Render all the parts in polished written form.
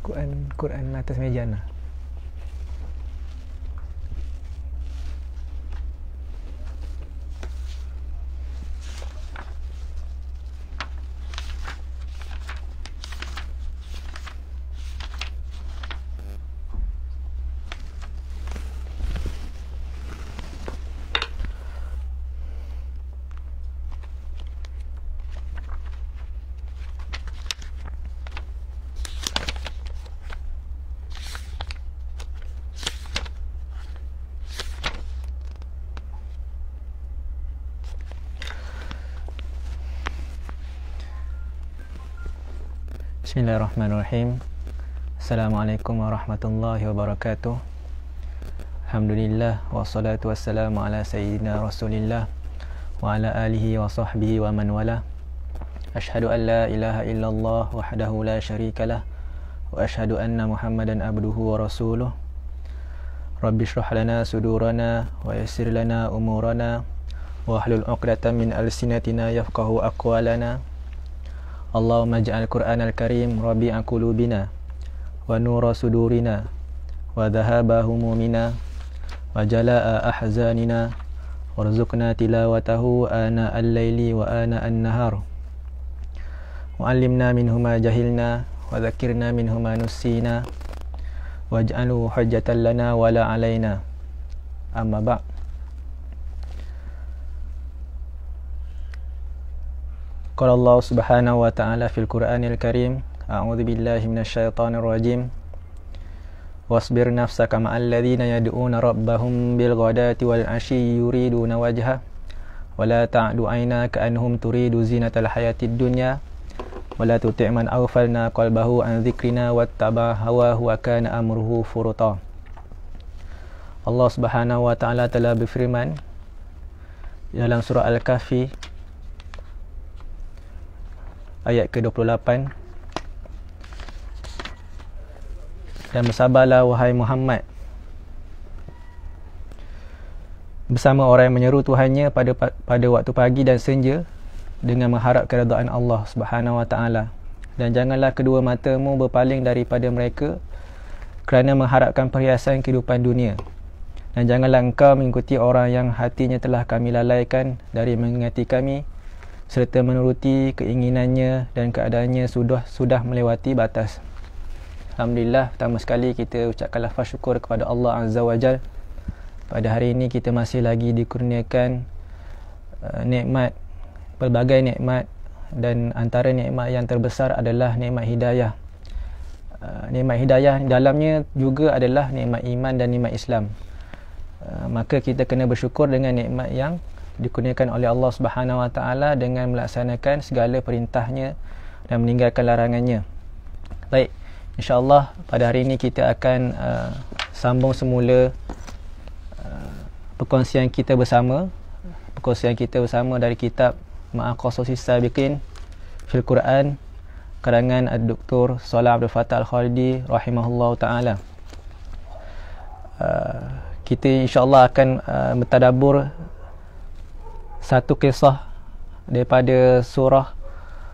Quran atas meja nah. Bismillahirrahmanirrahim. Assalamualaikum warahmatullahi wabarakatuh. Alhamdulillah wassalatu wassalamu ala sayyidina Rasulillah wa ala alihi wa sahbihi wa man wala. Ashhadu an la ilaha illallah wahdahu la syarikalah wa ashhadu anna Muhammadan abduhu wa rasuluh. Rabbi shrah lana sudurana wa yassir lana umurana wa hlul 'uqdatam min alsinatina yafqahu aqwalana. Allahumma ja'al Qur'an al-Karim rabi'a qulubina wa nura sudurina wa dhahaba humumina wa jala'a ahzanina warzuqna tilawatahu ana al-laili wa ana an-nahar wa 'allimna minhu ma jahilna wa dhakkirna minhu ma nussina waj'alhu hujjatan lana wa la 'alaina. Amma ba'd. Qala Allah subhanahu wa ta'ala fil Qur'anil Karim, a'udzu billahi minasyaitonir rajim. Wasbir nafsaka ma'al ladzina yad'una rabbahum bil ghadati wal 'ashyi yuriduna wajha wa la ta'du 'aynaka anhum turidu zinatal hayatid dunya wa la tuti' man aghfalna qalbahu an dzikrina wattaba hawahu wa kana amruhu furuta. Allah subhanahu wa ta'ala telah berfirman dalam surah Al-Kahfi ayat ke-28, dan bersabarlah wahai Muhammad bersama orang yang menyeru Tuhannya pada waktu pagi dan senja dengan mengharap keredaan Allah Subhanahu wa taala, dan janganlah kedua matamu berpaling daripada mereka kerana mengharapkan perhiasan kehidupan dunia, dan janganlah engkau mengikuti orang yang hatinya telah kami lalaikan dari mengingati kami serta menuruti keinginannya dan keadaannya sudah melewati batas. Alhamdulillah, pertama sekali kita ucapkan lafaz syukur kepada Allah Azza wa Jal. Pada hari ini kita masih lagi dikurniakan nikmat, pelbagai nikmat, dan antara nikmat yang terbesar adalah nikmat hidayah. Nikmat hidayah dalamnya juga adalah nikmat iman dan nikmat Islam. Maka kita kena bersyukur dengan nikmat yang dikurniakan oleh Allah Subhanahu wa taala dengan melaksanakan segala perintahnya dan meninggalkan larangannya. Baik, insya-Allah pada hari ini kita akan sambung semula perkongsian kita bersama dari kitab Ma'aqasasis Sabiqin fil Quran karangan Dr. Salah Abdul Fattah Al-Khalidi rahimahullahu taala. Kita insya-Allah akan bertadabbur satu kisah daripada surah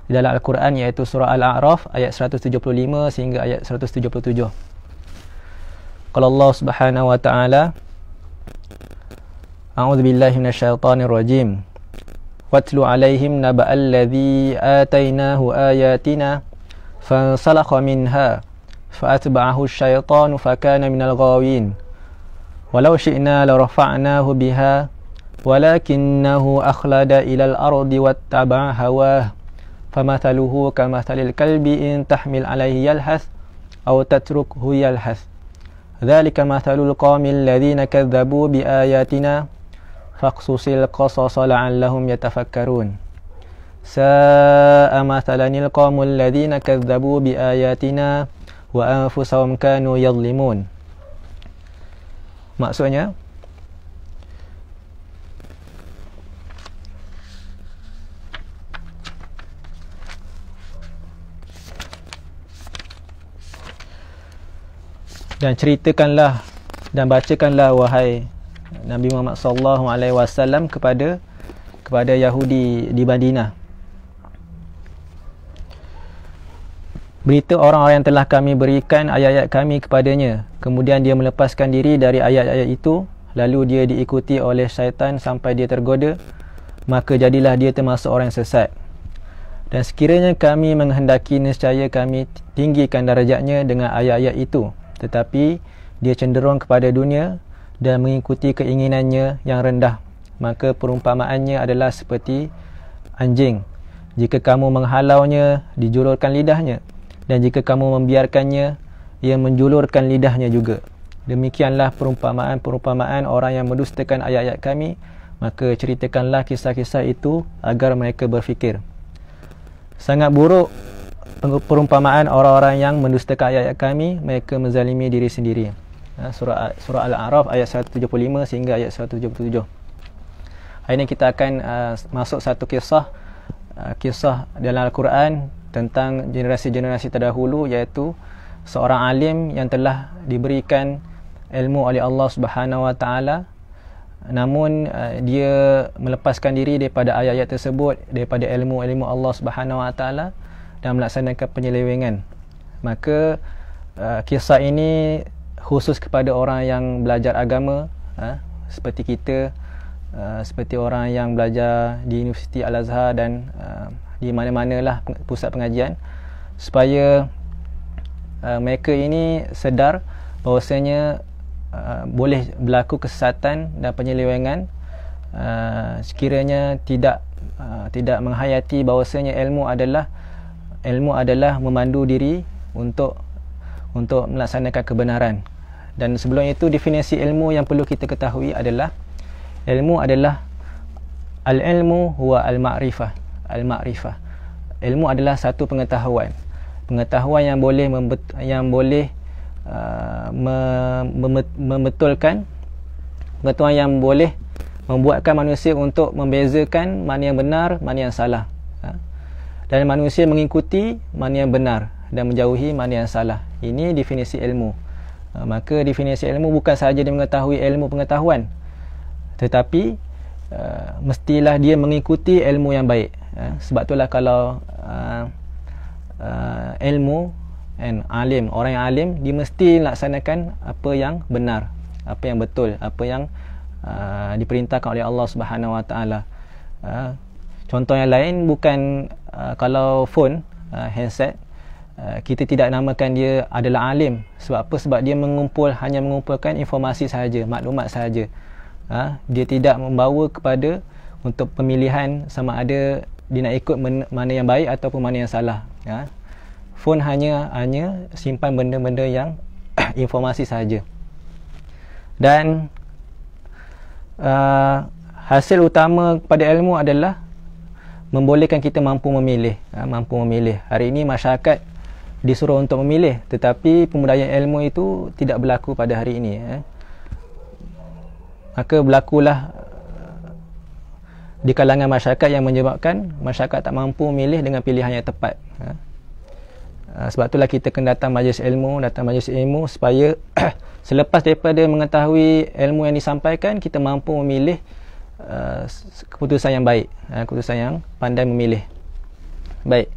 di dalam Al-Quran, iaitu surah Al-A'raf ayat 175 sehingga ayat 177. Qala Allah Subhanahu wa ta'ala, a'udzu billahi minasyaitonir rajim. Watlu 'alaihim naba'al ladzi atainahu ayatina fansalakha minha fa'atba'ahu asy-syaitanu fakana minal ghawin. Walau syi'na la rafa'nahu biha walakinnahu akhlada ilal ardi wattaba'a hawah famathaluhu kamathalil kalbi in tahmil alaihi yalhath aw tatrukhu yalhath dzalika mathalul qaumil ladzina kadzdzabu biayatina faqsusil qasasa la'allahum yatafakkarun. Sa'a mathalanil qaumul ladzina kadzdzabu biayatina wa anfusahum kanu yadhlimun. Maksudnya, dan ceritakanlah dan bacakanlah wahai Nabi Muhammad sallallahu alaihi wasallam kepada Yahudi di Madinah berita orang-orang yang telah kami berikan ayat-ayat kami kepadanya, kemudian dia melepaskan diri dari ayat-ayat itu, lalu dia diikuti oleh syaitan sampai dia tergoda, maka jadilah dia termasuk orang yang sesat. Dan sekiranya kami menghendaki, nescaya kami tinggikan darjatnya dengan ayat-ayat itu, tetapi dia cenderung kepada dunia dan mengikuti keinginannya yang rendah, maka perumpamaannya adalah seperti anjing. Jika kamu menghalaunya, dijulurkan lidahnya, dan jika kamu membiarkannya, ia menjulurkan lidahnya juga. Demikianlah perumpamaan-perumpamaan orang yang mendustakan ayat-ayat kami, maka ceritakanlah kisah-kisah itu agar mereka berfikir. Sangat buruk perumpamaan orang-orang yang mendustakan ayat-ayat kami, mereka menzalimi diri sendiri. Surah Al-A'raf ayat 175 sehingga ayat 177. Hari ini kita akan masuk satu kisah dalam Al-Quran tentang generasi-generasi terdahulu, iaitu seorang alim yang telah diberikan ilmu oleh Allah Subhanahu Wa Taala, namun dia melepaskan diri daripada ayat-ayat tersebut, daripada ilmu-ilmu Allah Subhanahu Wa Taala, dan melaksanakan penyelewengan. Maka kisah ini khusus kepada orang yang belajar agama, seperti kita, seperti orang yang belajar di Universiti Al-Azhar dan di mana-manalah pusat pengajian, supaya mereka ini sedar bahawasanya boleh berlaku kesesatan dan penyelewengan sekiranya tidak menghayati bahawasanya ilmu adalah memandu diri untuk melaksanakan kebenaran. Dan sebelum itu, definisi ilmu yang perlu kita ketahui adalah ilmu adalah al-ilmu huwa al-ma'rifah. Al-ma'rifah, ilmu adalah satu pengetahuan yang boleh membetulkan, pengetahuan yang boleh membuatkan manusia untuk membezakan mana yang benar, mana yang salah, dan manusia mengikuti mana yang benar dan menjauhi mana yang salah. Ini definisi ilmu. Maka definisi ilmu bukan sahaja dia mengetahui ilmu pengetahuan, tetapi mestilah dia mengikuti ilmu yang baik. Sebab itulah kalau ilmu and alim, orang yang alim, dia mesti laksanakan apa yang benar, apa yang betul, apa yang diperintahkan oleh Allah Subhanahu Wa Taala. Contoh yang lain, bukan kalau phone, handset, kita tidak namakan dia adalah alim. Sebab apa? Sebab dia hanya mengumpulkan informasi sahaja, maklumat sahaja. Dia tidak membawa kepada untuk pemilihan sama ada dia nak ikut mana yang baik ataupun mana yang salah. Phone hanya simpan benda-benda yang informasi sahaja. Dan hasil utama pada ilmu adalah membolehkan kita mampu memilih. Hari ini masyarakat disuruh untuk memilih, tetapi pembudayaan ilmu itu tidak berlaku pada hari ini. Maka berlakulah di kalangan masyarakat yang menyebabkan masyarakat tak mampu memilih dengan pilihan yang tepat. Sebab itulah kita kena datang majlis ilmu supaya selepas daripada mengetahui ilmu yang disampaikan, kita mampu memilih keputusan yang baik, keputusan yang pandai memilih. Baik,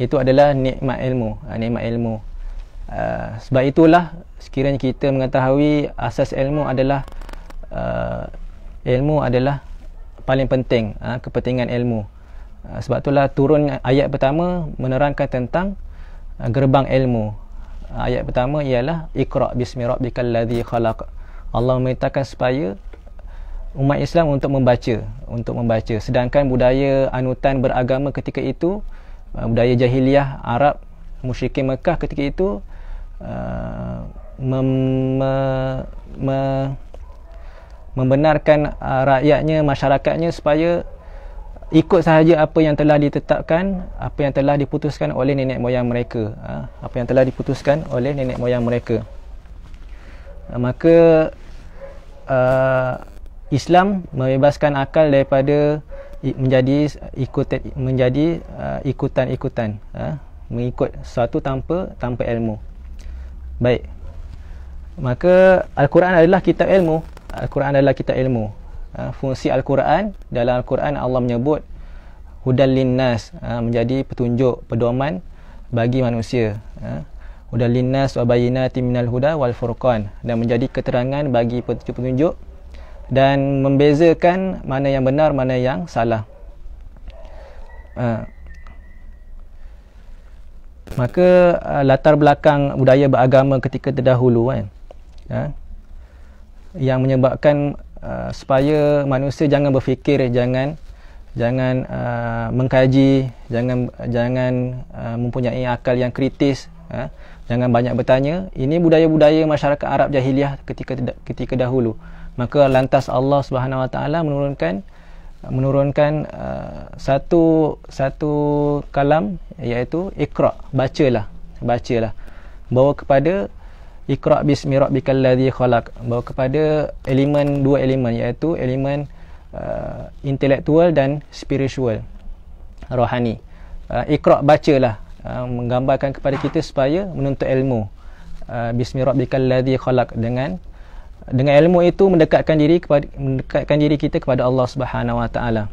itu adalah nikmat ilmu. Sebab itulah sekiranya kita mengetahui asas ilmu adalah paling penting, kepentingan ilmu. Sebab itulah turun ayat pertama menerangkan tentang gerbang ilmu. Ayat pertama ialah Iqra bismi rabbikal ladzi khalaq. Allah memerintahkan supaya umat Islam untuk membaca. Sedangkan budaya anutan beragama ketika itu, budaya jahiliah Arab, musyrikin Mekah ketika itu membenarkan rakyatnya, masyarakatnya supaya ikut sahaja apa yang telah ditetapkan, apa yang telah diputuskan oleh nenek moyang mereka. Maka Islam membebaskan akal daripada menjadi ikutan-ikutan, mengikut sesuatu tanpa ilmu. Baik, maka Al-Quran adalah kitab ilmu. Fungsi Al-Quran, dalam Al-Quran Allah menyebut hudal linnas, menjadi petunjuk, pedoman bagi manusia. Hudan linnas wa bayyinatin minal huda wal furqan, dan menjadi keterangan bagi petunjuk-petunjuk dan membezakan mana yang benar, mana yang salah. Maka latar belakang budaya beragama ketika terdahulu kan, yang menyebabkan supaya manusia jangan berfikir, jangan mengkaji, jangan mempunyai akal yang kritis, jangan banyak bertanya. Ini budaya-budaya masyarakat Arab jahiliah ketika dahulu. Maka lantas Allah Subhanahu Wa Taala menurunkan satu kalam, iaitu Iqra, bacalah, bawa kepada Iqra bismi rabbikal ladzi khalaq, bawa kepada dua elemen, iaitu elemen intelektual dan spiritual, rohani. Iqra, bacalah, menggambarkan kepada kita supaya menuntut ilmu. Bismi rabbikal ladzi khalaq, dengan ilmu itu mendekatkan diri kita kepada Allah Subhanahu Wa Taala.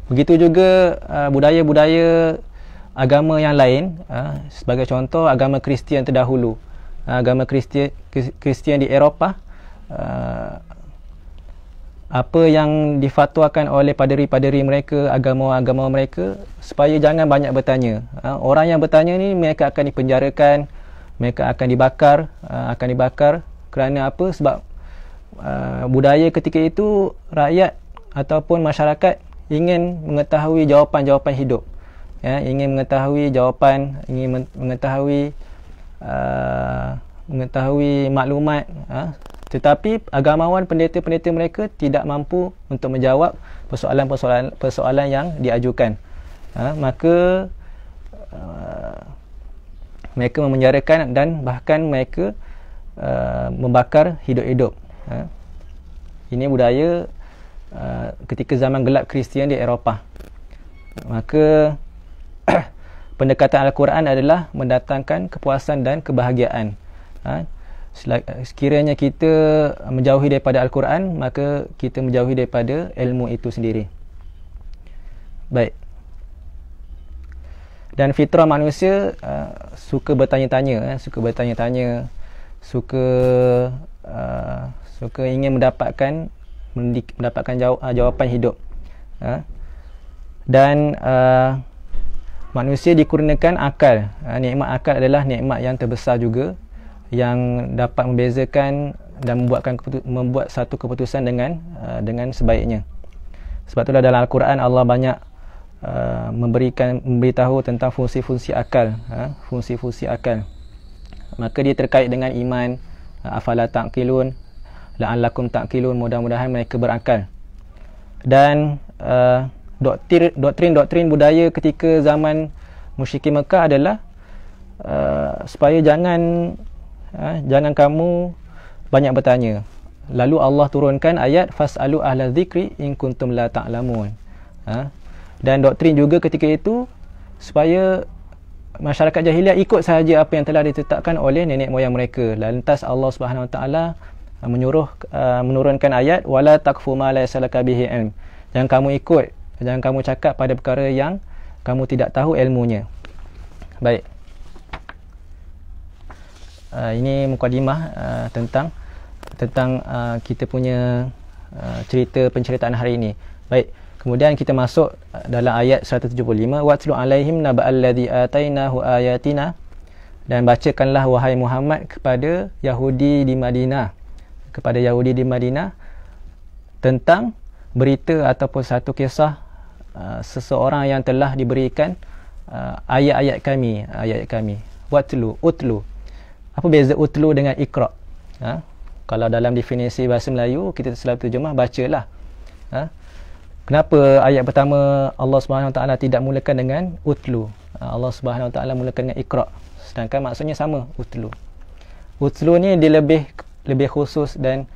Begitu juga budaya-budaya agama yang lain, sebagai contoh agama Kristian terdahulu. Agama Kristian di Eropah, apa yang difatwakan oleh paderi-paderi mereka, agama-agama mereka, supaya jangan banyak bertanya. Orang yang bertanya ni mereka akan dipenjarakan, mereka akan dibakar. Kerana apa? Sebab budaya ketika itu rakyat ataupun masyarakat ingin mengetahui jawapan-jawapan hidup, ingin mengetahui jawapan, ingin mengetahui maklumat, tetapi agamawan, pendeta-pendeta mereka tidak mampu untuk menjawab persoalan yang diajukan. Maka mereka memenjarakan dan bahkan mereka membakar hidup-hidup. Ini budaya ketika zaman gelap Kristian di Eropah. Maka pendekatan Al-Quran adalah mendatangkan kepuasan dan kebahagiaan. Sekiranya kita menjauhi daripada Al-Quran, maka kita menjauhi daripada ilmu itu sendiri. Baik. Dan fitrah manusia suka bertanya-tanya, suka ingin mendapatkan jawapan hidup. Dan manusia dikurniakan akal. Nikmat akal adalah nikmat yang terbesar juga, yang dapat membezakan dan membuat satu keputusan dengan sebaiknya. Sebab itulah dalam Al-Quran Allah banyak memberitahu tentang fungsi-fungsi akal, fungsi-fungsi akal. Maka dia terkait dengan iman, afala taqilun, la'allakum taqilun, mudah-mudahan mereka berakal. Dan doktrin budaya ketika zaman musyrikin Mekah adalah supaya jangan kamu banyak bertanya. Lalu Allah turunkan ayat fas'alu ahla dzikri in kuntum la ta'lamun. Dan doktrin juga ketika itu supaya masyarakat jahiliah ikut sahaja apa yang telah ditetapkan oleh nenek moyang mereka. Lantas Allah Subhanahu Wa Taala menurunkan ayat wala taqfu ma laysa laka bihi ilm. Jangan kamu cakap pada perkara yang kamu tidak tahu ilmunya. Baik. Ini mukadimah tentang kita punya penceritaan hari ini. Baik. Kemudian kita masuk dalam ayat 175, watlu alaihim naba'al ladzi atainahu ayatina, dan bacakanlah wahai Muhammad kepada Yahudi di Madinah, tentang berita ataupun satu kisah seseorang yang telah diberikan ayat-ayat kami. Utlu. Apa beza utlu dengan iqra? Kalau dalam definisi bahasa Melayu kita selalu terjemah bacalah. Kenapa ayat pertama Allah Subhanahu Wa Taala tidak mulakan dengan utlu? Allah Subhanahu Wa Taala mulakan dengan iqra. Sedangkan maksudnya sama, utlu. Utlu ni dia lebih khusus dan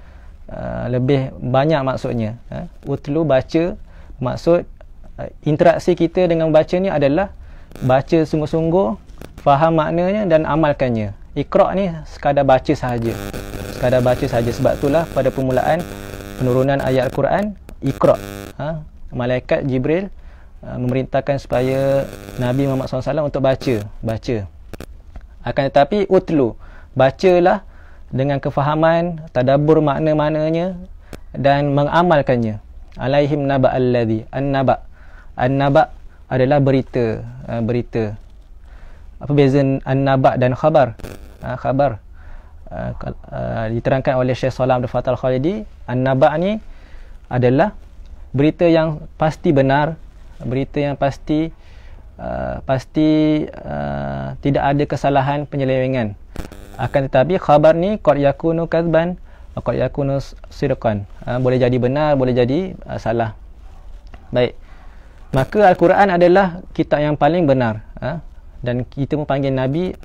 lebih banyak maksudnya. Utlu, baca, maksud interaksi kita dengan baca ni adalah baca sungguh-sungguh, faham maknanya dan amalkannya. Iqra ni sekadar baca sahaja. Sebab itulah pada permulaan penurunan ayat Al-Quran, Iqra, malaikat Jibril memerintahkan supaya Nabi Muhammad SAW untuk baca. Akan tetapi utlu, bacalah dengan kefahaman, tadabbur makna-maknanya dan mengamalkannya. Alaihim naba alladhi, an-naba adalah berita. Apa beza an-naba dan khabar? Khabar diterangkan oleh Syekh Salam Abdul Fattah Al-Khalidi, an-naba ni adalah berita yang pasti benar, berita yang pasti tidak ada kesalahan penyelewengan. Akan tetapi khabar ni qad yakunu kadzban wa qad yakunu sidqan, boleh jadi benar, boleh jadi salah. Baik, maka Al-Quran adalah kitab yang paling benar, dan kita memanggil Nabi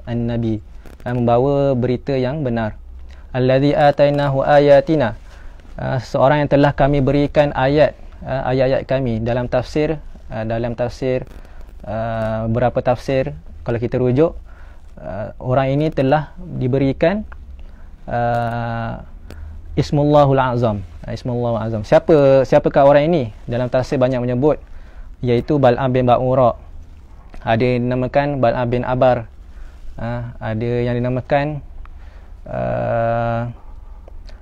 an-Nabi, membawa berita yang benar. Allazi atainahu ayatina, seorang yang telah kami berikan ayat-ayat kami. Dalam tafsir beberapa tafsir, kalau kita rujuk, orang ini telah diberikan Ismullahul Azam. Ismullahul Azam. Siapakah orang ini? Dalam tafsir banyak menyebut, iaitu Bal'am bin Ba'ura. Ada yang dinamakan Bal'am bin Abar. Ada yang dinamakan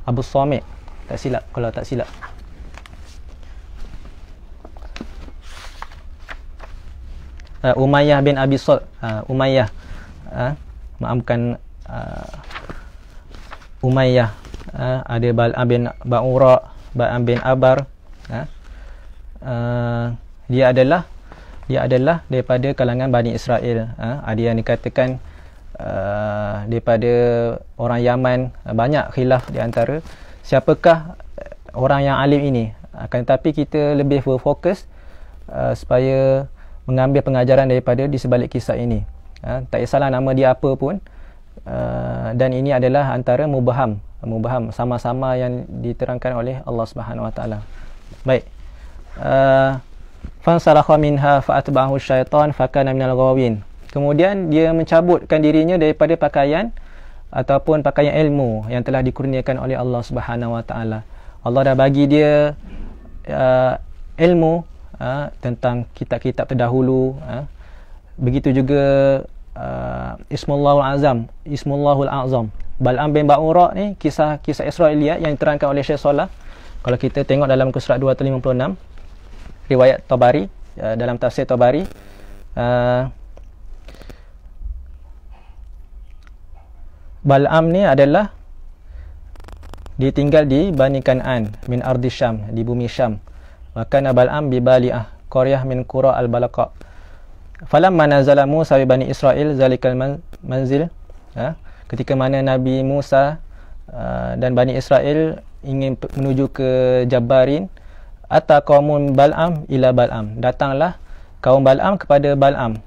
Abu Samit. Tak silap, kalau tak silap. Umayyah bin Abi Salt. Umayyah. Maafkan, Umayyah. Ada Bal'am bin Ba'ura, Bal'am bin Abar. Dia adalah daripada kalangan Bani Israel. Ada yang dikatakan daripada orang Yaman. Banyak khilaf di antara siapakah orang yang alim ini. Akan tetapi kita lebih berfokus supaya mengambil pengajaran daripada di sebalik kisah ini. Tak kisahlah nama dia apa pun, dan ini adalah antara mubaham sama-sama yang diterangkan oleh Allah Subhanahu Wa Taala. Baik, fansalakha minha fa'atba'ahu syaitan fakana minal ghawin. Kemudian dia mencabutkan dirinya daripada pakaian ataupun pakaian ilmu yang telah dikurniakan oleh Allah Subhanahu Wa Taala. Allah dah bagi dia ilmu tentang kitab-kitab terdahulu. Begitu juga Ismullahul Azam. Bal'am bin Ba'ura ni kisah Israiliyat yang diterangkan oleh Syekh Salah. Kalau kita tengok dalam muka surat 256 riwayat Tabari, dalam tafsir Tabari, Bal'am ni adalah dia tinggal di Bani Kan'an min ardi Syam, di bumi Syam. Wa kana Bal'am bi Bali'ah, qaryah min qura al-Balaqa. Falamma nazala Musa bi Bani Israil zalikal manzil, ketika mana Nabi Musa dan Bani Israel ingin menuju ke Jabbarin, ata qaumun Bal'am ila Bal'am, datanglah kaum Bal'am kepada Bal'am.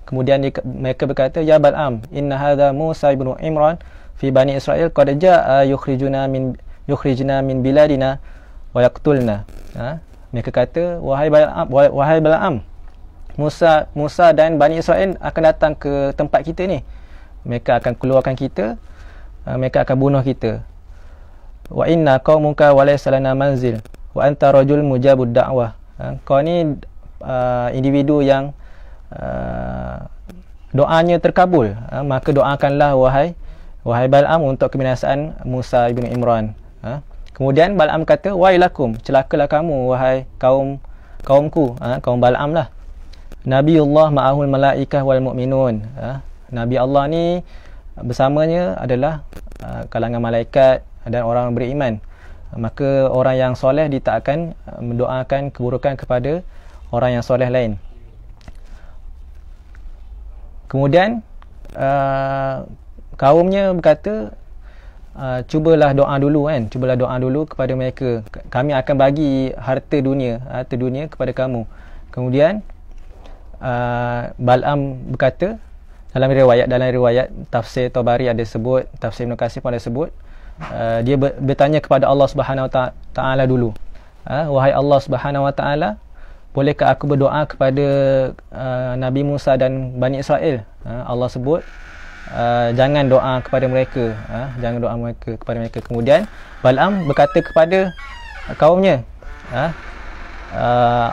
Kemudian mereka berkata, ya Bal'am, inna hadha Musa ibn Imran fi Bani Israel qad jaa yukhrijuna min biladina wa yaqtulna. Mereka kata, wahai Bal'am, Musa dan Bani Israel akan datang ke tempat kita ni. Mereka akan keluarkan kita, mereka akan bunuh kita. Wa inna qaumuka wa laysa lana manzil wa anta rajul mujabud da'wah. Kau ni individu yang doanya terkabul, maka doakanlah wahai Bal'am untuk kebinasaan Musa ibn Imran. Kemudian Bal'am kata, wailakum, celakalah kamu wahai kaumku, kaum Bal'am lah. Nabiullah ma'ahul malaikah wal mu'minun. Nabi Allah ni bersamanya adalah kalangan malaikat dan orang beriman. Maka orang yang soleh dia tak akan mendoakan keburukan kepada orang yang soleh lain. Kemudian kaumnya berkata, cubalah doa dulu cubalah doa dulu kepada mereka, kami akan bagi harta dunia kepada kamu. Kemudian Bal'am berkata, dalam riwayat tafsir Tabari ada sebut, tafsir Ibn Katsir pun ada sebut, dia bertanya kepada Allah Subhanahu Wa Taala dulu, wahai Allah Subhanahu Wa Taala, bolehkah aku berdoa kepada Nabi Musa dan Bani Israel? Allah sebut, jangan doa kepada mereka, jangan doa kepada mereka. Kemudian Bal'am berkata kepada kaumnya,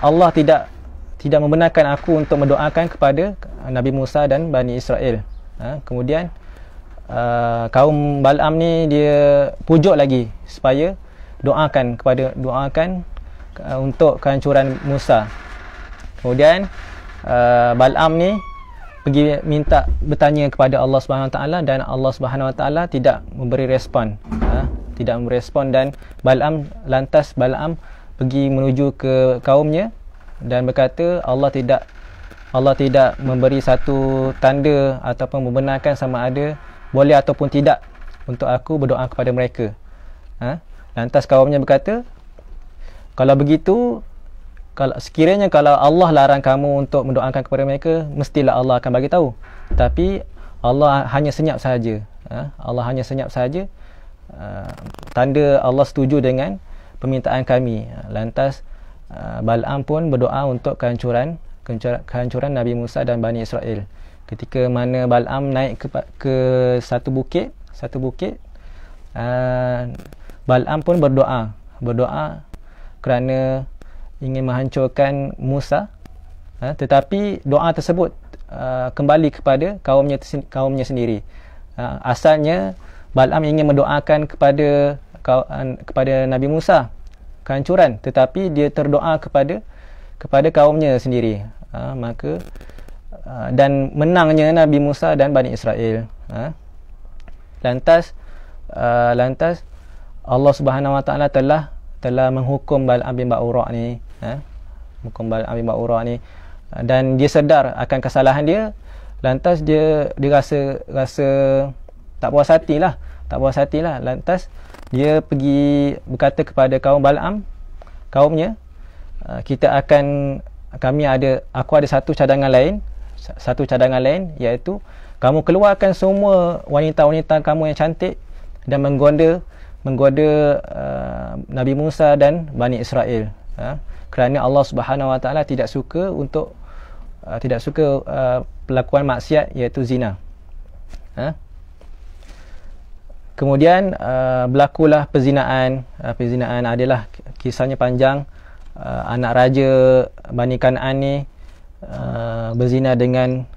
Allah tidak membenarkan aku untuk mendoakan kepada Nabi Musa dan Bani Israel. Kemudian kaum Bal'am ni dia pujuk lagi supaya doakan untuk kehancuran Musa. Kemudian Bal'am ni pergi bertanya kepada Allah Subhanahu Wa Taala, dan Allah Subhanahu Wa Taala tidak memberi respon. Dan Bal'am pergi menuju ke kaumnya dan berkata Allah tidak memberi satu tanda ataupun membenarkan sama ada boleh ataupun tidak untuk aku berdoa kepada mereka. Lantas kaumnya berkata, kalau begitu, sekiranya Allah larang kamu untuk mendoakan kepada mereka, mestilah Allah akan bagi tahu. Tapi Allah hanya senyap sahaja. Allah hanya senyap sahaja. Tanda Allah setuju dengan permintaan kami. Lantas Bal'am pun berdoa untuk kehancuran Nabi Musa dan Bani Israel. Ketika mana Bal'am naik ke satu bukit, Bal'am pun berdoa kerana ingin menghancurkan Musa, tetapi doa tersebut kembali kepada kaumnya sendiri. Asalnya Bal'am ingin mendoakan kepada Nabi Musa kehancuran, tetapi dia terdoa kepada kaumnya sendiri. Dan menangnya Nabi Musa dan Bani Israel. Lantas Allah Subhanahu Wa Taala telah menghukum Bal'am bin Ba'ura ni, dan dia sedar akan kesalahan dia. Lantas dia rasa tak puas hati lah. Lantas dia pergi berkata kepada kaumnya, aku ada satu cadangan lain, iaitu kamu keluarkan semua wanita-wanita kamu yang cantik dan menggoda Nabi Musa dan Bani Israel, kerana Allah Subhanahu Wa Taala tidak suka pelakuan maksiat, iaitu zina. Kemudian berlakulah perzinaan. Perzinaan adalah kisahnya panjang. Anak raja Bani Kan'an ni berzina dengan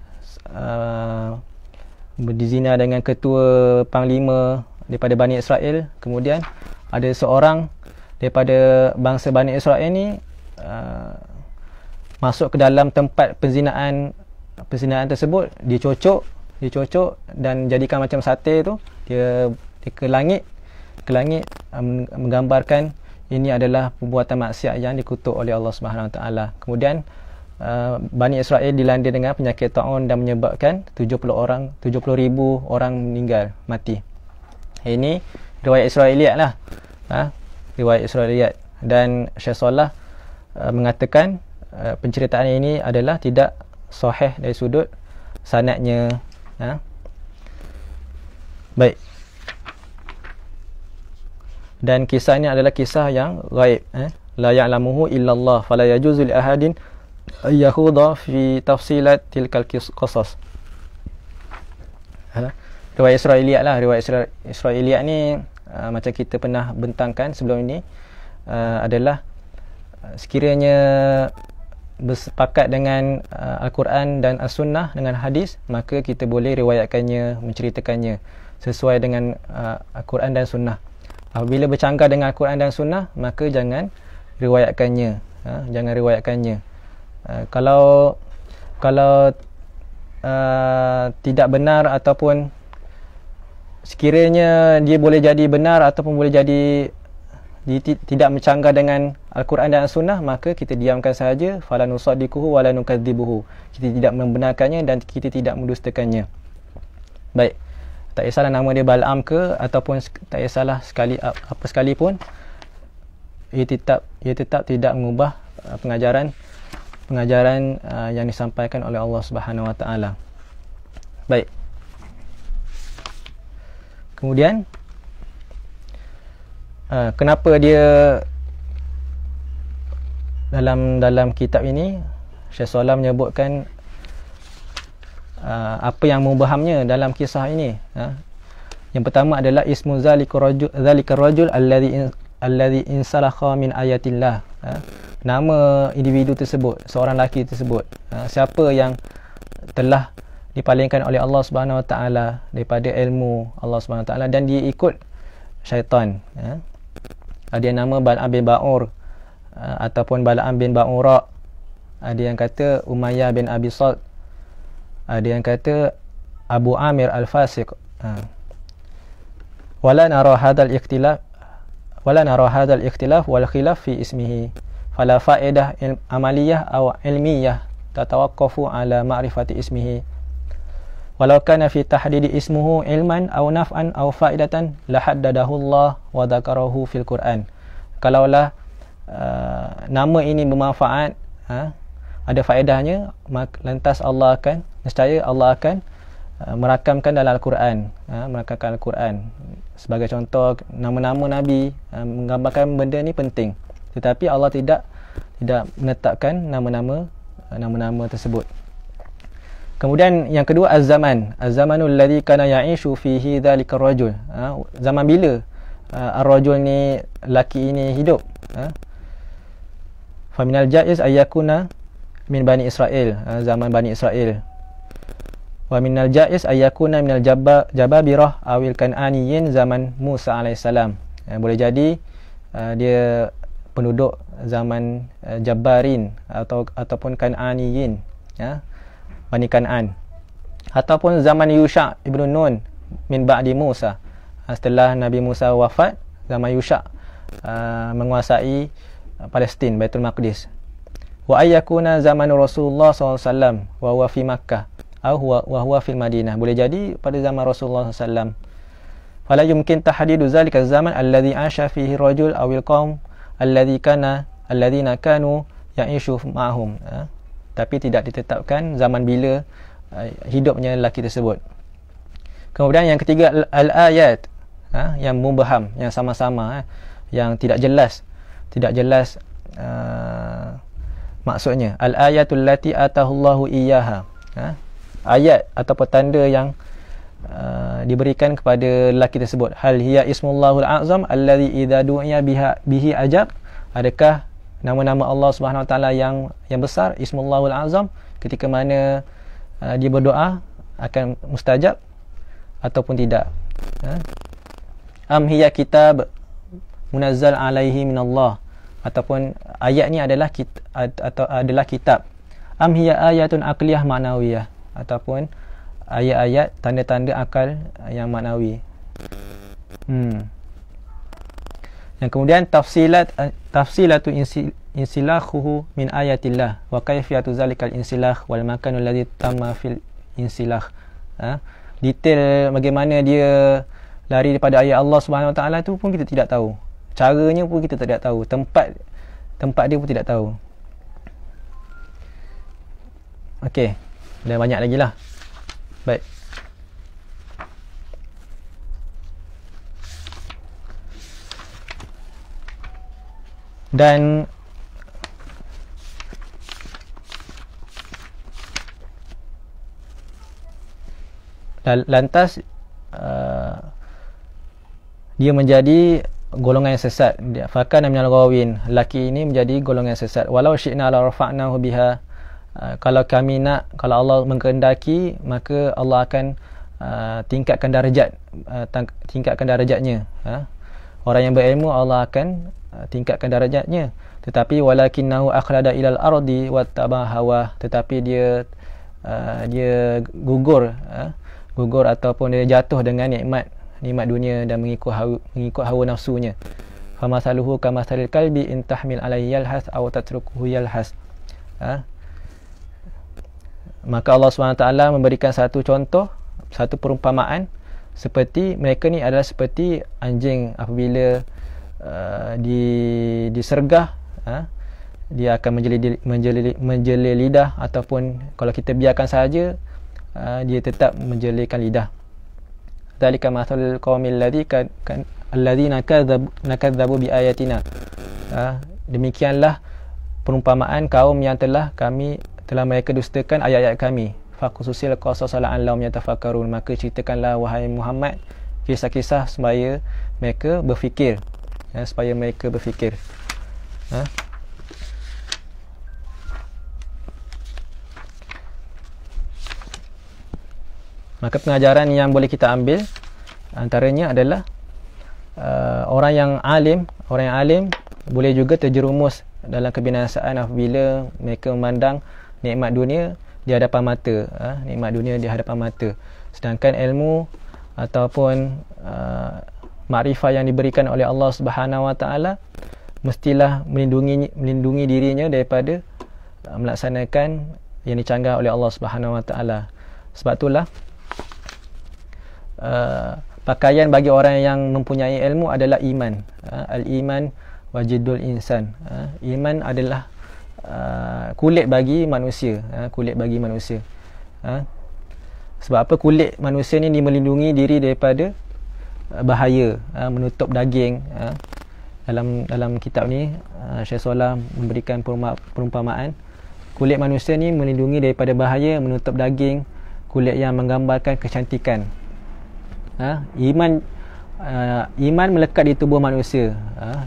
ketua panglima daripada Bani Israel. Kemudian ada seorang daripada bangsa Bani Israel ni masuk ke dalam tempat perzinaan tersebut. Dia cocok dan jadikan macam sate tu. Dia ke langit menggambarkan ini adalah perbuatan maksiat yang dikutuk oleh Allah Subhanahu Wa Taala. Kemudian Bani Israel dilanda dengan penyakit taun dan menyebabkan 70,000 orang meninggal, mati. Ini riwayat Israiliyat lah. Riwayat Israiliyat. Dan Syekh Salah mengatakan penceritaan ini adalah tidak sahih dari sudut sanadnya. Baik. Dan kisah ini adalah kisah yang ghaib. La ya'lamuhu illallah fala yajuzu li ahadin yakhudha fi tafsilat tilkal qasas. Riwayat Israiliyat lah. Riwayat Israiliyat ni macam kita pernah bentangkan sebelum ini, adalah sekiranya bersepakat dengan Al-Quran dan As-Sunnah, dengan hadis, maka kita boleh riwayatkannya, menceritakannya sesuai dengan Al-Quran dan Sunnah. Apabila bercanggah dengan Al-Quran dan Sunnah, maka jangan riwayatkannya. Kalau tidak benar, ataupun sekiranya dia boleh jadi benar ataupun boleh jadi tidak mencanggah dengan Al-Quran dan As-Sunnah, maka kita diamkan sahaja. Fala nusaddiquhu wala nukadzibuhu. Kita tidak membenarkannya dan kita tidak mendustakannya. Baik. Tak kisahlah nama dia Bal'am ke, ataupun tak kisahlah apa sekalipun, ia tetap tidak mengubah pengajaran yang disampaikan oleh Allah Subhanahu Wa Taala. Baik. Kemudian kenapa dia dalam kitab ini Syekh Salah menyebutkan apa yang mubahamnya dalam kisah ini. Yang pertama adalah ismu zalikar rajul alladhi insalakha min ayatillah. nama individu tersebut, seorang lelaki tersebut, siapa yang telah dipalingkan oleh Allah Subhanahu Wa Taala daripada ilmu Allah Subhanahu Wa Taala dan dia ikut syaitan. Ada yang nama Bal'am bin Ba'ur ataupun Bal'am bin Ba'ura. Ada yang kata Umayyah bin Abi Salt. Ada yang kata Abu Amir Al-Fasiq. Wala nara hadzal ikhtilaf wal khilaf fi ismihi fala faedah amaliyah aw ilmiyah tatawaqqafu ala ma'rifati ismihi walau kana fi tahdidi ismuhu ilman aw naf'an aw faidatan la haddadahu Allah wa dzakarahu fil Quran. Kalaulah nama ini bermanfaat, ada faedahnya, lantas Allah akan, nescaya Allah akan merakamkan dalam Al-Quran, merakamkan Al-Quran. Sebagai contoh, nama-nama Nabi menggambarkan benda ni penting, tetapi Allah tidak menetapkan nama-nama tersebut. Kemudian yang kedua, az-zamanul ladzi kana ya'ishu fihi dzalikar rajul. Zaman bila ar-rajul ni, laki ini hidup. Fa minal jaiz ayyakuna min Bani Israel, zaman Bani Israel. Wa minal jaiz ayyakuna minal jababirah awil kan'aniyin zaman Musa alaihissalam. Boleh jadi dia penduduk zaman Jabbarin ataupun Kan'aniyin, Bani Kan'an, ataupun zaman Yusha ibn Nun min ba'di Musa, setelah Nabi Musa wafat, zaman Yusha menguasai Palestin, Baitul Maqdis. Wa ayyakuna zaman Rasulullah SAW wa huwa fi Makkah wa huwa fil Madinah. Boleh jadi pada zaman Rasulullah SAW. Fala yumkin tahdidu zalika zaman alladhi asha fihi rajul awil qaum alladhina kanu ya'ishu ma'hum. Tapi tidak ditetapkan zaman bila hidupnya lelaki tersebut. Kemudian yang ketiga, al-ayat, yang mubham, yang sama-sama, yang tidak jelas maksudnya. Al-ayatul lati atahullahu iyyaha, ayat atau petanda yang diberikan kepada lelaki tersebut. Hal hiya ismullahul azam alladhi idza du'iya bihi ajab. Adakah nama-nama Allah Subhanahu Wa Taala yang besar, ismullahul azam, ketika mana dia berdoa akan mustajab ataupun tidak? Am hiya kitab munazzal alaihi minallah, ataupun ayat ni adalah kitab. Am hiya ayatun aqliyah ma'nawiyah, ataupun ayat-ayat tanda-tanda akal yang maknawi. Yang kemudian tafsilatu insilakhuhu min ayatillah wa kayfiyatu zalikal insilah wal makanul ladzi tamma fil insilah. Detail bagaimana dia lari daripada ayat Allah Subhanahu Wa Taala tu pun kita tidak tahu. Caranya pun kita tidak tahu. Tempat dia pun tidak tahu. Okey, dah banyak lagi lah. Baik. Dan lantas dia menjadi golongan yang sesat. Fakana minal ghawin, lelaki ini menjadi golongan yang sesat. Walau syi'na la rafa'nahu biha, kalau kami nak, kalau Allah mengkehendaki, maka Allah akan tingkatkan darajatnya. Orang yang berilmu Allah akan tingkatkan darajatnya. Tetapi walakinnahu akhlada ilal ardi wattaba hawa, tetapi dia gugur ataupun dia jatuh dengan nikmat dunia dan mengikut hawa nafsunya. Famasaluhu kamasalil kalbi in tahmil alaihi yalhas aw tatrukuhu yalhas. Maka Allah SWT memberikan satu contoh, satu perumpamaan, seperti mereka ni adalah seperti anjing apabila disergah, dia akan menjeli lidah, ataupun kalau kita biarkan saja, dia tetap menjelikan lidah. Dzalika mathalul qaumil ladzina kadzabu bi ayatina. Demikianlah perumpamaan kaum yang telah mereka dustakan ayat-ayat kami. Faqsusil qasas la'allahum yatafakkarun, maka ceritakanlah wahai Muhammad kisah-kisah supaya mereka berfikir, Maka pengajaran yang boleh kita ambil antaranya adalah orang yang alim boleh juga terjerumus dalam kebinasaan apabila mereka memandang nikmat dunia di hadapan mata, sedangkan ilmu ataupun makrifah yang diberikan oleh Allah Subhanahu Wa Taala mestilah melindungi dirinya daripada melaksanakan yang dicanggah oleh Allah Subhanahu Wa Taala. Sebab itulah pakaian bagi orang yang mempunyai ilmu adalah iman. Al-iman wajidul insan. Iman adalah kulit bagi manusia. Sebab apa? Kulit manusia ni melindungi diri daripada bahaya, menutup daging. Dalam kitab ni Syekh Solah memberikan perumpamaan kulit manusia ni melindungi daripada bahaya, menutup daging, kulit yang menggambarkan kecantikan. Iman melekat di tubuh manusia.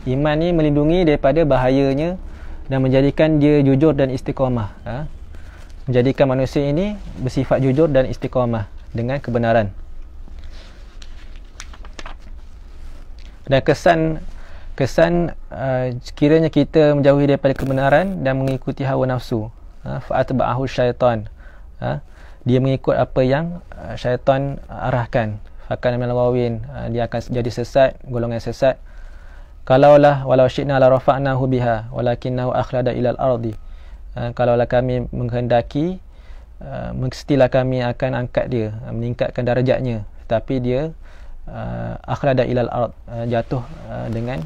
Iman ni melindungi daripada bahayanya dan menjadikan dia jujur dan istiqamah. Menjadikan manusia ini bersifat jujur dan istiqamah dengan kebenaran. Dan kesan sekiranya kita menjauhi daripada kebenaran dan mengikuti hawa nafsu, fa'atba'ahu syaitan, dia mengikut apa yang syaitan arahkan, fakana minal ghawin, dia akan jadi sesat, golongan sesat. Walau syi'na la rafa'nahu biha walakinnahu akhlada ilal ardi, kalaulah kami menghendaki, mestilah kami akan angkat dia, meningkatkan darjatnya, tapi dia akhlada ilal ard, jatuh dengan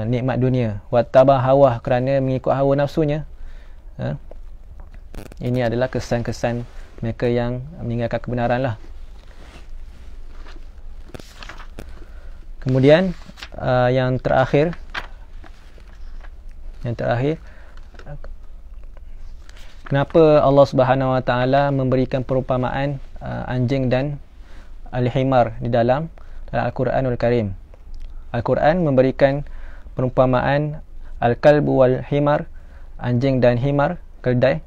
nikmat dunia, wattaba hawa, kerana mengikut hawa nafsunya. Ini adalah kesan-kesan mereka yang meninggalkan kebenaran lah. Kemudian yang terakhir kenapa Allah Subhanahu Wa Taala memberikan perumpamaan anjing dan al-himar di dalam Al-Quranul Karim. Al-Quran memberikan perumpamaan al-kalbu wal-himar, anjing dan himar, keldai,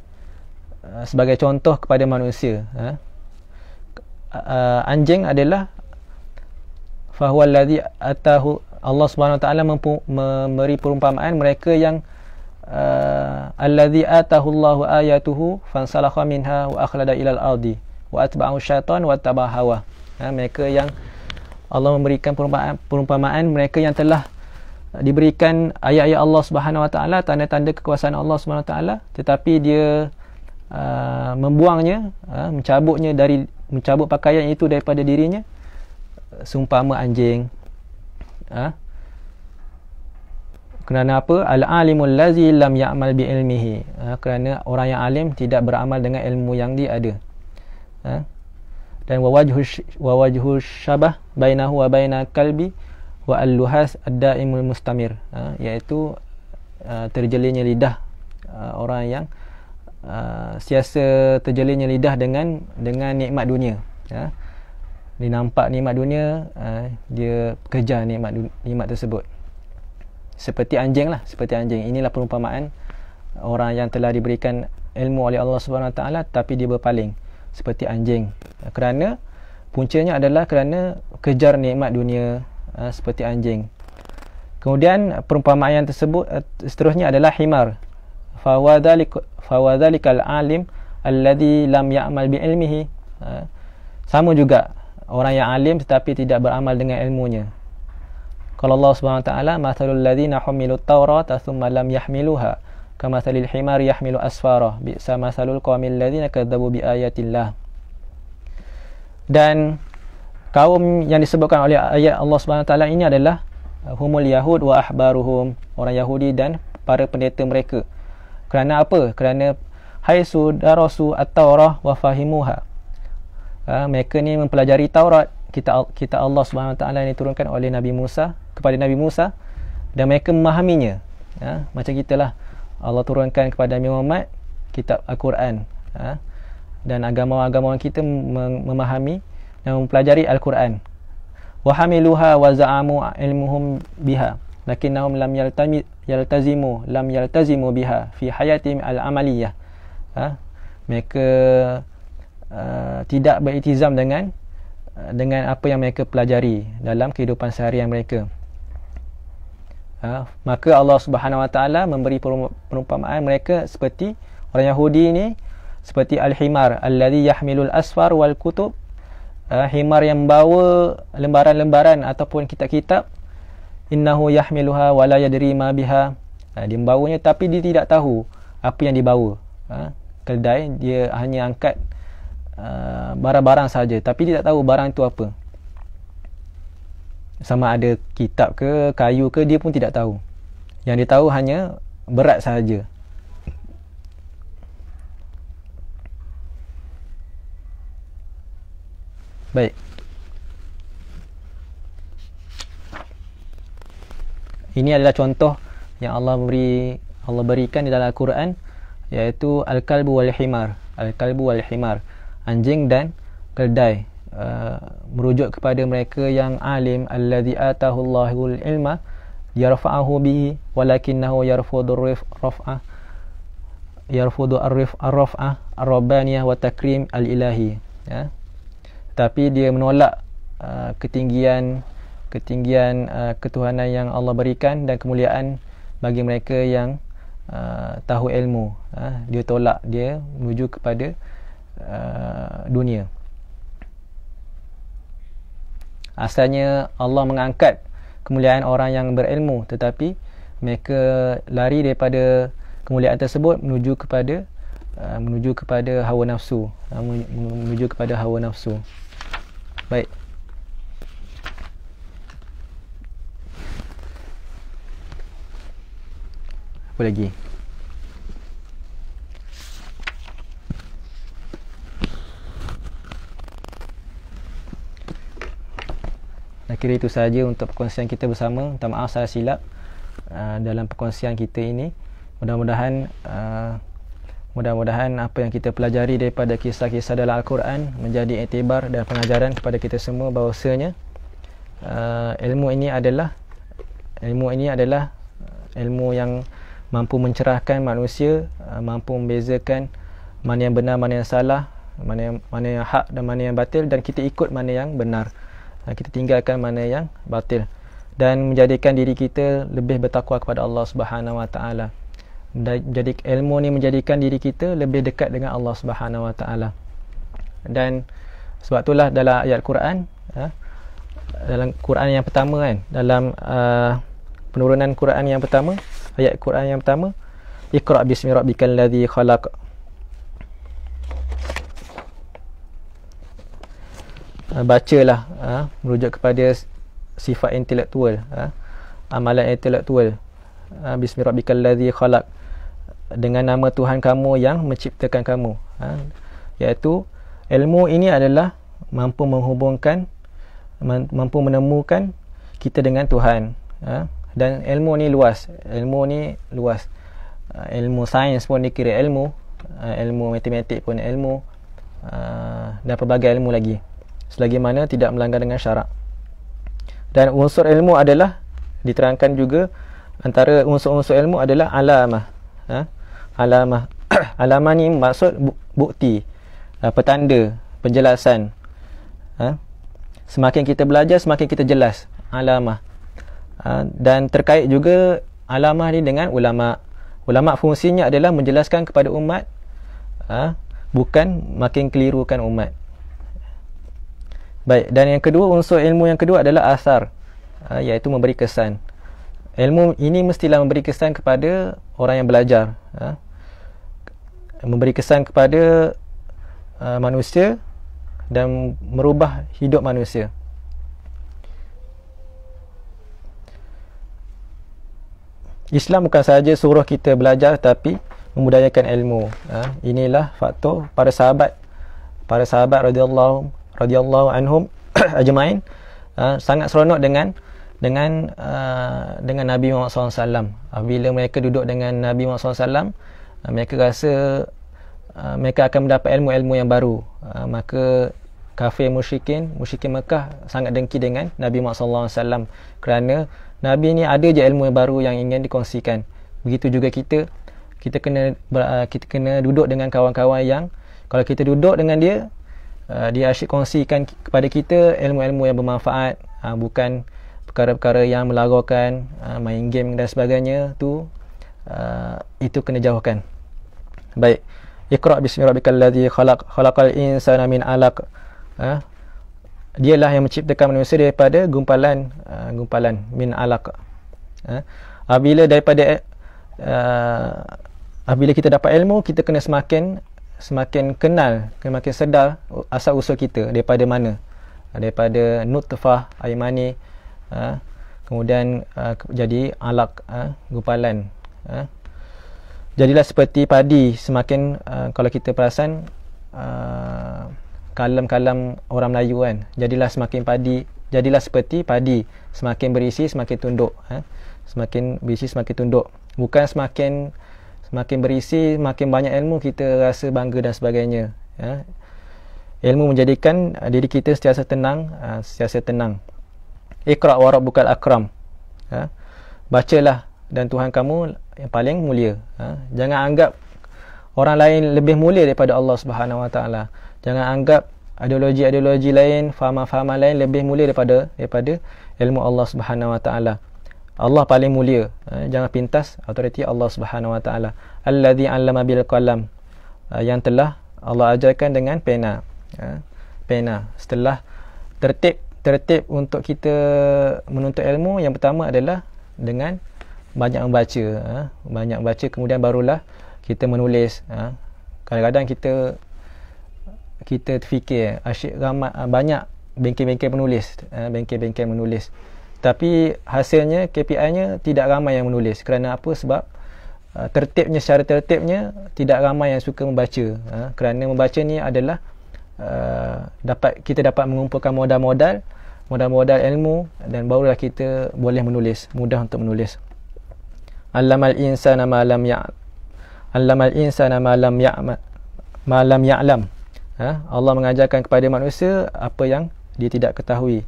sebagai contoh kepada manusia. Anjing adalah fahuwa alladhi atahu, Allah Subhanahu Wa Taala memberi perumpamaan mereka yang alladhi atahu Allahu ayatuhu fansalakha minha wa akhlada ilal ardi wa atba'ahu syaitan wa tabaha hawa. Mereka yang Allah memberikan perumpamaan mereka yang telah diberikan ayat-ayat Allah Subhanahu Wa Taala, tanda-tanda kekuasaan Allah Subhanahu Wa Taala, tetapi dia membuangnya, mencabut pakaian itu daripada dirinya, seumpama anjing. Kerana apa? Al-alimul lazi lam ya'mal bi ilmihi, kerana orang yang alim tidak beramal dengan ilmu yang dia ada. Dan wawajhu syabah bainahu wa baina kalbi wa al-luhas ad-daimul mustamir, iaitu terjelinnya lidah orang yang siasa terjelinnya lidah dengan nikmat dunia. Dia nampak nikmat dunia, dia kejar nikmat tersebut. Seperti anjing lah, Inilah perumpamaan orang yang telah diberikan ilmu oleh Allah Subhanahu Wa Taala tapi dia berpaling seperti anjing, kerana puncanya adalah kerana kejar nikmat dunia, seperti anjing. Kemudian perumpamaan yang tersebut seterusnya adalah himar, fawadhalikal alim alladhi lam ya'mal bi ilmihi, sama juga orang yang alim tetapi tidak beramal dengan ilmunya. Kalau Allah Subhanahu Wa Taala, mathalul ladzina humilut tawrata thumma lam yahmiluha kamathalil himar yahmilu asfara bi'sa mathalul qaumil ladzina kadzabu bi ayatillah. Dan kaum yang disebutkan oleh ayat Allah Subhanahu Wa Taala ini adalah humul yahud wa ahbaruhum, orang Yahudi dan para pendeta mereka. Kerana apa? Kerana haisu darasu at-taurah wa fahimuha, mereka ni mempelajari Taurat, kita Allah Subhanahu Wa Taala yang diturunkan oleh Nabi Musa kepada Nabi Musa, dan mereka memahaminya. Macam kita lah, Allah turunkan kepada Nabi Muhammad kitab Al-Quran, dan agama-agama kita memahami dan mempelajari Al-Quran. Wa hamiluha wa za'amu ilmuhum biha lakinnahum lam yaltazimu biha fi hayatihim al-amaliyah. Mereka tidak beriltizam dengan apa yang mereka pelajari dalam kehidupan seharian mereka. Maka Allah Subhanahu Wa Taala memberi perumpamaan mereka seperti orang Yahudi ini, seperti al-himar alladhi yahmilul asfar wal kutub, himar yang membawa lembaran-lembaran ataupun kitab-kitab. Innahu yahmiluha wa la yadri ma biha, dia membawanya tapi dia tidak tahu apa yang dibawa. Keldai dia hanya angkat barang-barang saja tapi dia tak tahu barang itu apa. Sama ada kitab ke kayu ke, dia pun tidak tahu. Yang dia tahu hanya berat sahaja. Baik. Ini adalah contoh yang Allah berikan di dalam Al-Quran, iaitu al-kalbu wal himar. Al-kalbu wal himar, anjing dan keldai. Merujuk kepada mereka yang alim, alladzi atahullahul ilma yarfa'uhu bihi walakinnahu yarfudu ar-raf'ah ar-rabbaniyah wa takrim al-ilahi. Tapi dia menolak ketinggian ketuhanan yang Allah berikan dan kemuliaan bagi mereka yang tahu ilmu. Dia tolak, dia menuju kepada dunia. Asalnya Allah mengangkat kemuliaan orang yang berilmu, tetapi mereka lari daripada kemuliaan tersebut menuju kepada hawa nafsu, menuju kepada hawa nafsu. Baik. Apa lagi? Saya kira itu sahaja untuk perkongsian kita bersama. Minta maaf saya silap dalam perkongsian kita ini. Mudah-mudahan apa yang kita pelajari daripada kisah-kisah dalam Al-Quran menjadi iktibar dan pengajaran kepada kita semua bahawasanya ilmu ini adalah ilmu yang mampu mencerahkan manusia, mampu membezakan mana yang benar, mana yang salah, mana yang hak dan mana yang batil, dan kita ikut mana yang benar, kita tinggalkan mana yang batil, dan menjadikan diri kita lebih bertakwa kepada Allah Subhanahu Wa Taala. Jadi ilmu ni menjadikan diri kita lebih dekat dengan Allah Subhanahu Wa Taala. Dan sebab itulah dalam ayat Quran, dalam Quran yang pertama kan, dalam penurunan Quran yang pertama, ayat Quran yang pertama, Iqra bismi rabbikal ladzi khalaq. Bacalah, merujuk kepada sifat intelektual, amalan intelektual. Bismi rabbikal ladzi khalaq, dengan nama Tuhan kamu yang menciptakan kamu. Iaitu ilmu ini adalah mampu menghubungkan, mampu menemukan kita dengan Tuhan. Dan ilmu ni luas. Ilmu sains pun dikira ilmu, ilmu matematik pun ilmu, dan pelbagai ilmu lagi, selagi mana tidak melanggar dengan syarak. Dan unsur ilmu adalah diterangkan juga, antara unsur-unsur ilmu adalah alamah. Alamah alamah ni maksud bukti, petanda, penjelasan. Semakin kita belajar, semakin kita jelas alamah. Dan terkait juga alamah ni dengan ulama. Ulama fungsinya adalah menjelaskan kepada umat, bukan makin kelirukan umat. Baik, dan yang kedua, unsur ilmu yang kedua adalah asar, iaitu memberi kesan. Ilmu ini mestilah memberi kesan kepada orang yang belajar, memberi kesan kepada manusia dan merubah hidup manusia. Islam bukan sahaja suruh kita belajar, tapi membudayakan ilmu. Inilah faktor para sahabat radhiyallahu anhum ajmain sangat seronok dengan Nabi Muhammad SAW. Bila mereka duduk dengan Nabi Muhammad SAW, mereka rasa mereka akan mendapat ilmu-ilmu yang baru. Maka kafir musyrikin Mekah sangat dengki dengan Nabi Muhammad SAW, kerana Nabi ni ada je ilmu yang baru yang ingin dikongsikan. Begitu juga kita kena duduk dengan kawan-kawan Kalau kita duduk dengan dia, dia asyik kongsikan kepada kita ilmu-ilmu yang bermanfaat, bukan perkara-perkara yang melarakan, main game dan sebagainya tu, itu kena jauhkan. Baik. Iqra bismi rabbikal ladzi khalaqal insana min 'alaq. Dialah yang menciptakan manusia daripada gumpalan min 'alaq. Apabila kita dapat ilmu, kita kena semakin kenal, kena makin sedar asal usul kita daripada mana. Daripada nutfah, air mani, kemudian jadi alaq, gumpalan. Jadilah seperti padi. Semakin kalau kita perasan kalam-kalam orang Melayu kan, jadilah seperti padi, semakin berisi semakin tunduk, semakin berisi semakin tunduk. Bukan semakin berisi, makin banyak ilmu kita rasa bangga dan sebagainya. Ilmu menjadikan diri kita sentiasa tenang. Iqra wa rabbukal akram. Bacalah, dan Tuhan kamu yang paling mulia. Jangan anggap orang lain lebih mulia daripada Allah Subhanahu Wa Taala. Jangan anggap ideologi lain, faham-faham lain lebih mulia daripada ilmu Allah Subhanahu Wa Taala. Allah paling mulia. Jangan pintas autoriti Allah Subhanahu Wa Taala. Allazi 'allama bil qalam. Yang telah Allah ajarkan dengan pena. Pena. Setelah tertib untuk kita menuntut ilmu, yang pertama adalah dengan banyak membaca, kemudian barulah kita menulis. Kadang-kadang kita terfikir asyik ramai banyak bengkel-bengkel menulis, tapi hasilnya, KPI-nya tidak ramai yang menulis. Kerana apa? Sebab secara tertibnya tidak ramai yang suka membaca. Kerana membaca ni adalah kita dapat mengumpulkan modal ilmu, dan barulah kita boleh menulis, mudah untuk menulis. Allamal insana ma lam ya'lam. Allah mengajarkan kepada manusia apa yang dia tidak ketahui.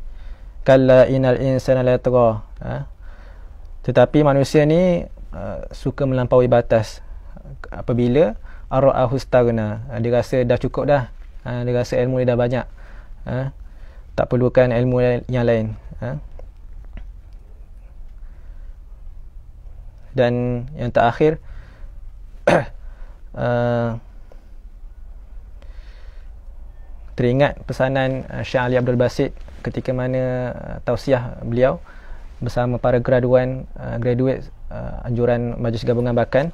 Kalla innal insana la yatgha. Tetapi manusia ni suka melampaui batas. Apabila ara'ahu istaghna, dia rasa dah cukup dah. Dia rasa ilmu dia dah banyak. Tak perlukan ilmu yang lain. Dan yang terakhir, teringat pesanan Syekh Ali Abdul Basit ketika mana tausiah beliau bersama para graduate anjuran Majlis Gabungan Bakan.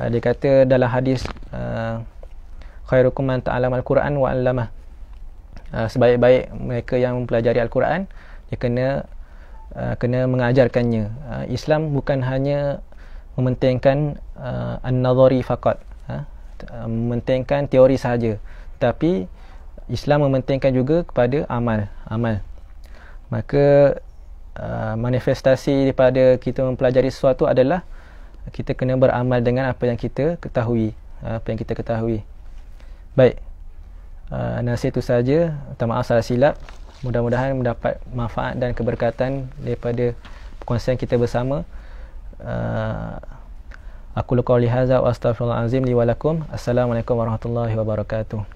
Dia kata dalam hadis, khairukum man ta'allama al-Quran wa 'allamah. Sebaik-baik mereka yang mempelajari Al-Quran, dia kena mengajarkannya. Islam bukan hanya mementingkan an-nadhari faqat, mementingkan teori sahaja, tapi Islam mementingkan juga kepada amal. Maka manifestasi daripada kita mempelajari sesuatu adalah kita kena beramal dengan apa yang kita ketahui. Baik, nasihat itu saja. Minta maaf salah silap. Mudah-mudahan mendapat manfaat dan keberkatan daripada perkongsian kita bersama. Aku qouli hadza wa astaghfirullahal azim li wa lakum. Assalamualaikum warahmatullahi wabarakatuh.